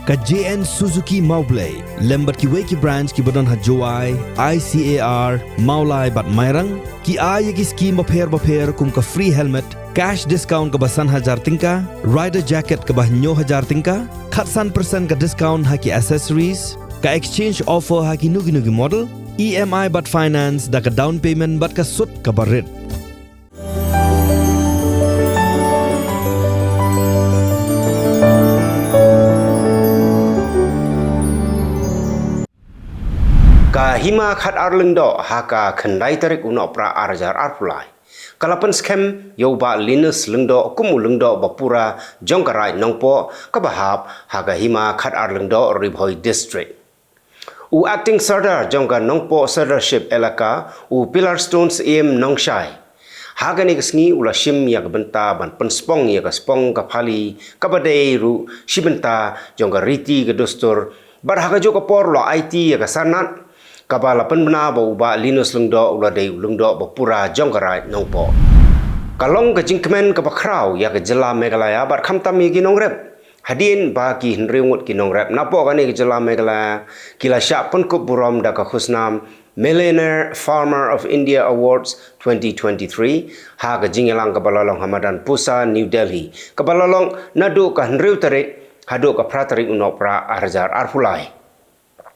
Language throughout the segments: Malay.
Ka JN Suzuki Maublay, lembat ki weki branch ki badan hajowai, ICAR, Maulai bat Mairang, ki ay ki scheme bapher kum ka free helmet, cash discount ka basan hajar tingka, rider jacket ka bah nyo hajar tingka, khatsan persen ka discount haki accessories, ka exchange offer haki nugi model, EMI bat finance da ka down payment bat ka sut ka barit. Ka hima khat arlengdo haka khendai tarik unok pra arjar arpulai. Kalapan scam yoba linus lengdo kumu lengdo bapura jongkarai nongpo kabahap haka hima khat arlengdo ribhoi district. U acting sardar jongka nongpo sardarship elaka u pillar stones em nongshai. Haga ni kesngi ula shim ya benta ban penspong ya spong kapali kabadei ru shibenta jongka riti gedostor bar haga joka por lo IT ya sanat kapala penbena bauba linus lengdo uladei lengdo bapura jongkarai nongpo. Kalong ke jingkemen ke bakrau ya ke jela Meghalaya bat khamtam gi nongrep. Hadin bagi henriungut ki nongrep napo kani ke jela Meghalaya kila syak penkup buram da ka khusnam Millionaire Farmer of India Awards 2023 ha ke jingelang ke balalong Hamadan Pusa New Delhi. Ke balalong nadu ka henriu tarik hadu ka pratarik unok pra arjar arpulai.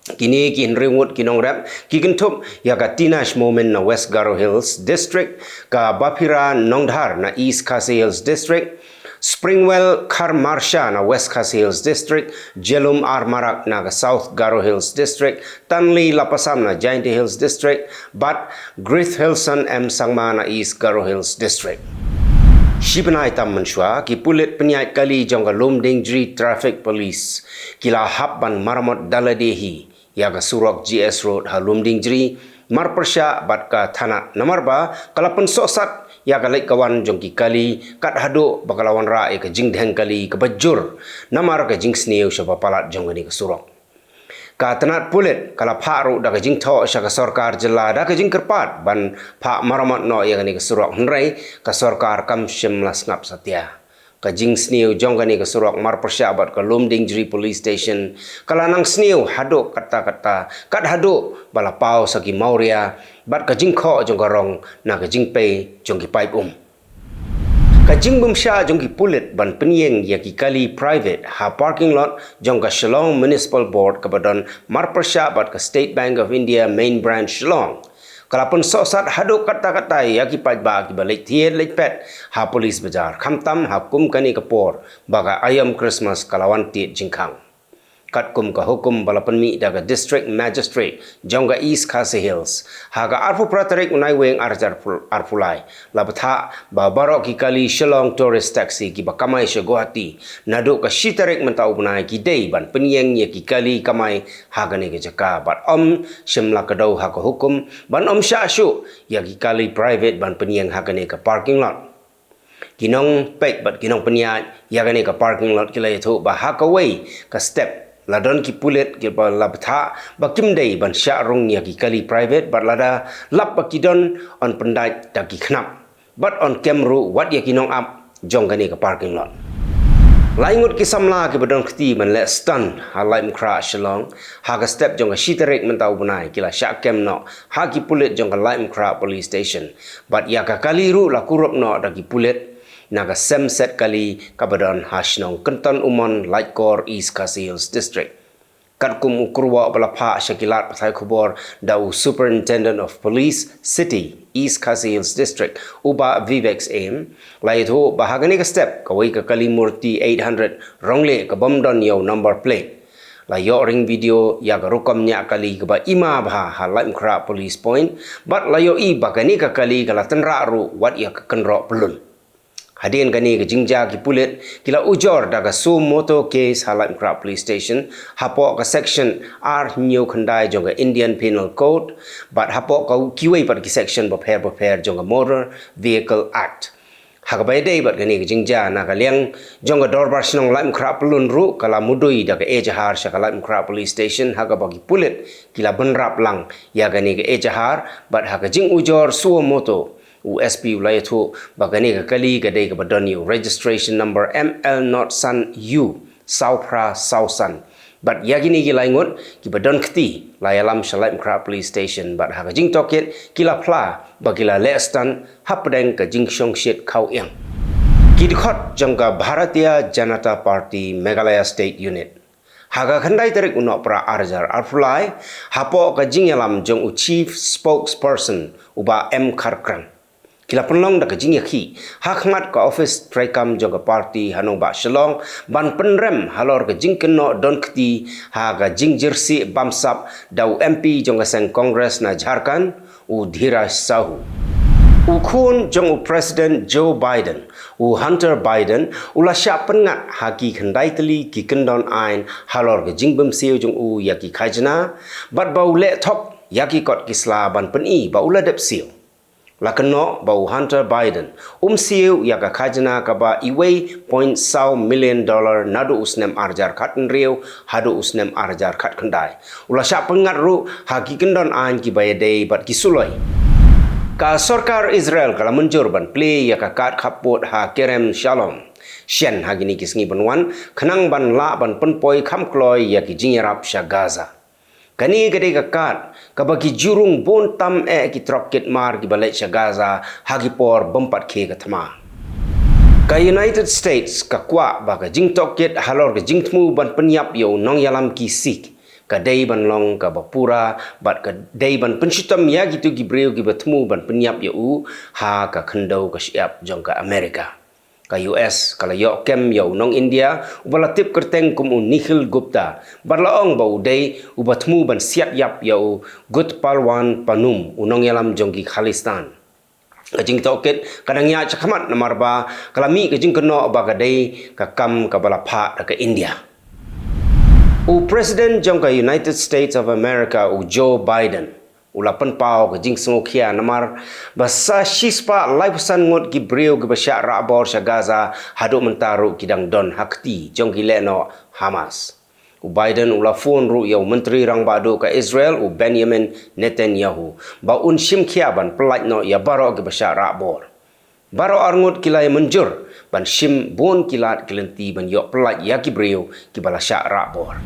Kini ki henriungut ki nongrep ki gentup ya ka tinash moment na West Garo Hills District ka Bapira Nongdhar na East Khasi Hills District, Springwell Karmarsha na West Khasi Hills District, Jelum Armarak na South Garo Hills District, Tanli Lapasam na Jainti Hills District, Bat Grith Hilson M Sangma na East Garo Hills District. Shibanai tam menshua ki pulit penyait kali jongga Lumdingri Traffic Police kila habban maramot daladehi ya ka surok GS Road ha Lumdingri marpersya bat ka thana namarba kalapan sosat ya ka lek kawan jongki kali kat hadu bakalawan ra ka jingdheng kali ka bajur namar ka jingsneu sapa palat jongani ka surok. Ka tanat pulit kala pharu da ka jingtho sya ka sarkar jela da ka jingkerpat ban pha maramat no ya ni ka surok hnrai ka sarkar kam shimlas ngap satya ka jingsneu jongani ka surok marpersya bat ka Lumdingri Police Station kala nang sneu hadu kata kat hadu bala pau sagi Maurya bat ka jingkho jonggarong na ka jingpe jongki pipe Kajing bumsya jongki pulit ban penyeng ya ki kali private ha parking lot jongka Shillong Municipal Board kebadan marpersya bat ke State Bank of India main branch Shillong. Kalapun sosat haduk kata-kata ya ki pajba ki balik tiet lekpet ha polis bajar khamtam ha kum kani kapor baga ayam Christmas kalawan tiet jingkang. Kat kum ka hukum balapan mi daga district magistrate jongga East Khasi Hills haga arfu pratarik unai weng arjar arfulai labtha ba barok ki kali Shillong tourist taxi ki bakamai Guwahati naduk ka shitarik mentau bunai ki dei ban penyeng ye ki kali kamai haga ni ke jaka bat shimla kadau haga hukum ban syashu ya ki kali private ban penyeng haga ni ke parking lot. Kinong pek bat kinong penyat ya ni ke parking lot kila itu ba hakawai ka step ladon ki pulit ki ba labtha ba kimdei ban syarung ya ki kali private bat lada lap ba kidon on pendai da ki knap bat on kemru wat ya kinong up jong gani ka parking lot laingut ki samla ki badon khti man le stun ha laim kra Shillong ha ka step jong ka shitarik mentau bunai kila syak kem no ha ki pulit jong ka laim kra police station bat ya ka kali ru la kurup no da ki pulit naga semset kali kabadon hashnong kenton umon Lightcore East Khasi Hills District. Katkum ukurwa balapha syakilat pasai khubor dau Superintendent of Police City East Khasi Hills District uba Vivex aim laitho bahagani ka step kawai ka Kalimurti 800 rongle ka bomdon yo number plate la yo ring video ya ka rukam nya kali ka ba ima bha halaim kra police point but la yo I bagani ka kali kala tenra ru wat ya ka kenro pelun. Hadin kani ke jingja ki pulit kila ujor daga su moto case halat Krab Police Station hapo ka section R new khandai jonga Indian Penal Code but hapo ka kiwei pat ki section bapher jonga Motor Vehicle Act hakabai dei bat kani ke jingja na ka liang jonga dorbar sinong lam Krab pelun ru kala mudui daga ejahar syakalat Krab Police Station hakabagi pulit kila benrap lang ya kani ke ejahar but haka jing ujor su moto USP wilayah tu bagani ke kali ke dei ke badani registration number ML not Sun U Saupra Sausan But yagini gila ingot ki badon kti layalam Shalaim Krab Police Station but ha jing toket kila pla bagila lestan hapdeng ka jing shong shit kau yang. Ki dikhot jangka Bharatiya Janata Party Meghalaya State Unit. Haga khandai tarik unok pra arjar arfulai hapo ka jing yalam jong u chief spokesperson uba M Kharkran. Kila penlong da kajing yakhi hakmat ka office traikam joga party hanong ba shalong ban penrem halor kajing keno don kti ha kajing jersey bamsap dau MP jonga seng Congress na Jharkhand u Dhiraj Sahu u khun jong u President Joe Biden u Hunter Biden ula sya pengat haki khandai teli ki kendon ain halor kajing bemseu jong u yaki khajna bat bau le thok yaki kot kisla ban peni ba ula dep siu Lakeno bau Hunter Biden siu yaga khajna kaba iway $0.1 million nadu usnem arjar khaten riu hadu usnem arjar khat khandai ula sya pengat ru haki kendon an ki bayadei bat kisuloi ka sarkar Israel kala menjur ban play yaga kat khapot ha kerem shalom shen hagini kisngi banwan khanang ban la ban penpoi khamkloi yaki jingerap sya Gaza Kani gede kakat kabagi jurung bon tam ki troket mar ki balai Gaza hagi por bempat ke kathma. Ka United States ka kwa ba ka jing toket halor ka jing tmu ban penyap yo nong yalam ki sik ka dei ban long ka bapura bat ka dei ban penshitam ya gitu gibreu ki batmu ban penyap yo ha ka khendau ka siap jong ka Amerika. Ka US kala yok kem yo nong India ubala tip kerteng kum Nikhil Gupta barlaong bau dei ubatmu ban siat yap yo Gut Palwan Panum unong yalam jongki Khalistan kajing toket kadang ya chakhamat namarba kalami kajing keno ba kadai ka kam ka bala pha ka India u President jongka United States of America u Joe Biden ulapan pau ke jing sengokia namar basa shispa laipusan ngot ki breu ke basya rabor sya Gaza hadu mentaru kidang don hakti jong gileno Hamas u Biden ula phone ru yau menteri rang badu ka Israel u Benjamin Netanyahu ba un shimkia ban pelaj no ya baro ke basya rabor baro arngut kilai menjur ban shim bon kilat kelenti ban yok pelaj ya ki breu ki bala sya rabor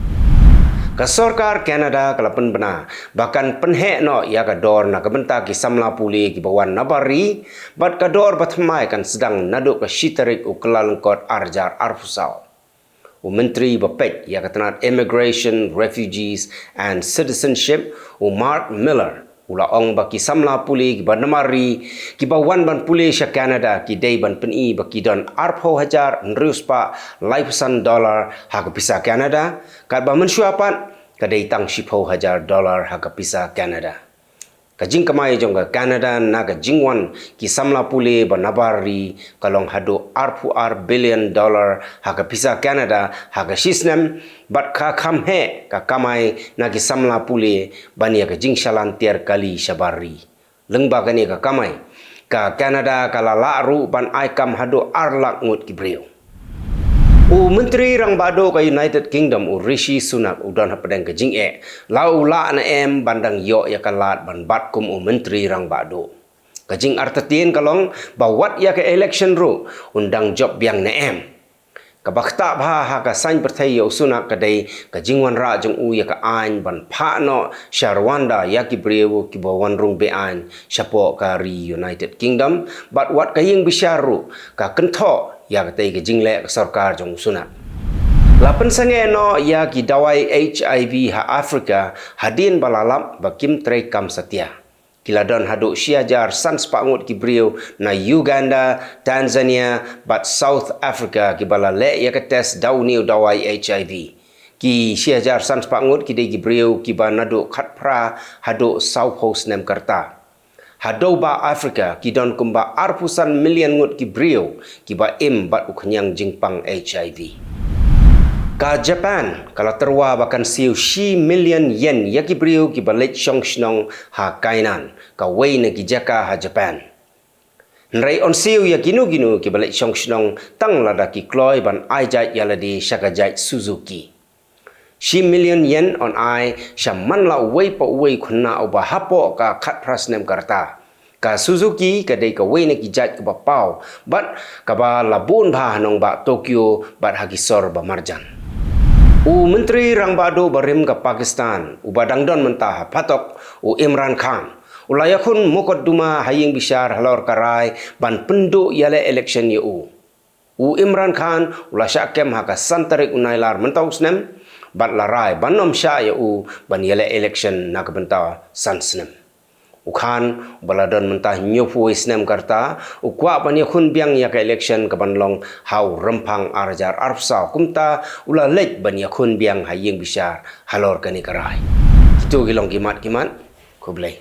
ka sarkar Canada kalapan bena bahkan penhek no ya ka dor na kabenta ki samla puli ki bawan nabari bat ka dor batmai kan sedang naduk ka shitarik u kelalengkot arjar arfusau u menteri bapet ya ka tenat immigration refugees and citizenship u Mark Miller ula ong baki samla puli ki banamari ki bawan ban puli sya Canada ki dei ban peni baki don arpho hajar nriuspa $500 ha ka pisa Canada kat ba mensuapan kadai tang $10,000 ha ka pisa Canada kajing kamai jong ka Canada na ka jingwan ki samla puli banabari kalong hadu $4 billion ha ka pisa Canada ha ka sisnem bat ka khamhe ka kamai na ki samla puli bania ka jing shalan tiar kali shabari lengba kani ka kamai ka Canada kala laru ban aikam hadu arlak ngut ki breu u menteri rang bado ka United Kingdom u Rishi Sunak u don hapadang ka jing lau la na bandang yo ya kalat ban bat kum u menteri rang bado ka jing artatien kalong bawat ya ka election ru undang job biang na ka bakta bha ha ka sain perthai yo Sunak ka dei ka jingwan ra jong u ya ka ain ban pha no Sharwanda ya ki brewu ki bawan rung be ain shapo ka ri United Kingdom but wat ka ying bisharu ka kentho ya katai ke jingle sarkar jong Sunak lapan sange no ya ki dawai HIV ha Afrika hadin balalap bakim trei kam satya kiladon hadu siajar sans pangut ki brio na Uganda Tanzania but South Africa ki balale ya ka test dauni dawai HIV ki siajar sans pangut ki de ki brio ki banadu khatpra hadu South Host nem karta Hadoba Afrika kidon kumba arpusan million ngut ki brio ki ba bat uknyang jingpang HIV. Ka Japan kala terwa bahkan siu shi million yen ya ki brio ki ba lech shong shnong ha kainan ka wei na ki jaka ha Japan. Nrai on siu ya ginu ki ba lech shong shnong tang lada ki kloi ban aijat yaladi shakajat Suzuki. Shi million yen on ai shaman la wei pa wei khuna oba hapo ka khat pras nem karta ka Suzuki ka dei ka wei ne ki jat ka ba pau bat ka ba labun bha nong ba Tokyo bat hagi sor ba marjan Menteri Rangbado Barim ke Pakistan, Badang Don mentah patok Imran Khan. Ulayakun mukadduma haying bishar halor karai ban penduk yale election Imran Khan ulasyakem haka santarik unailar mentau snem bat larai banom sya ban yale election nak bentau san snem. Khan baladon mentah nyopu snem karta ukwa ban yakun biang yak election ke banlong hau rempang arjar arfsa kumta ula lej ban yakun biang haying bishar halor kani karai. Itu gilong kimat kublai.